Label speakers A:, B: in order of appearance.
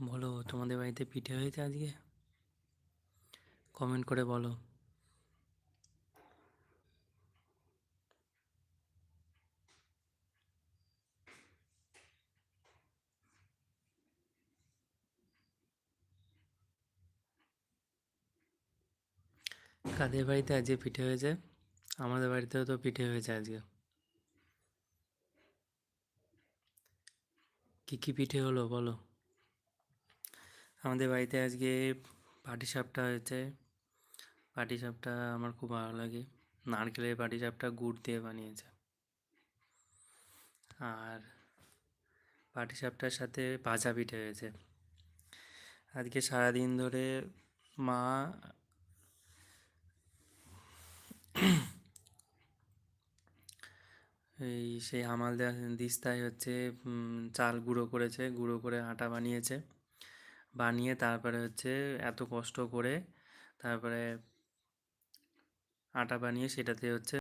A: বলো, তোমাদের বাড়িতে পিঠে হয়েছে আজকে? কমেন্ট করে বলো। কাদের বাড়িতে আজকে পিঠে হয়েছে? আমাদের বাড়িতেও তো পিঠে হয়েছে আজকে। কী কী পিঠে হলো বলো। আমাদের বাড়িতে আজকে পাটিসাপটা হয়েছে। পাটিসাপটা আমার খুব ভালো লাগে। নারকেলের পাটিসাপটা গুড় দিয়ে বানিয়েছে। আর পাটিসাপটার সাথে ভাজা পিঠে হয়েছে। আজকে সারাদিন ধরে মা সেই দিস্তায় হচ্ছে চাল গুঁড়ো করেছে, গুঁড়ো করে আটা বানিয়েছে। বানিয়ে তারপরে হচ্ছে এত কষ্ট করে তারপরে আটা বানিয়ে সেটাতে হচ্ছে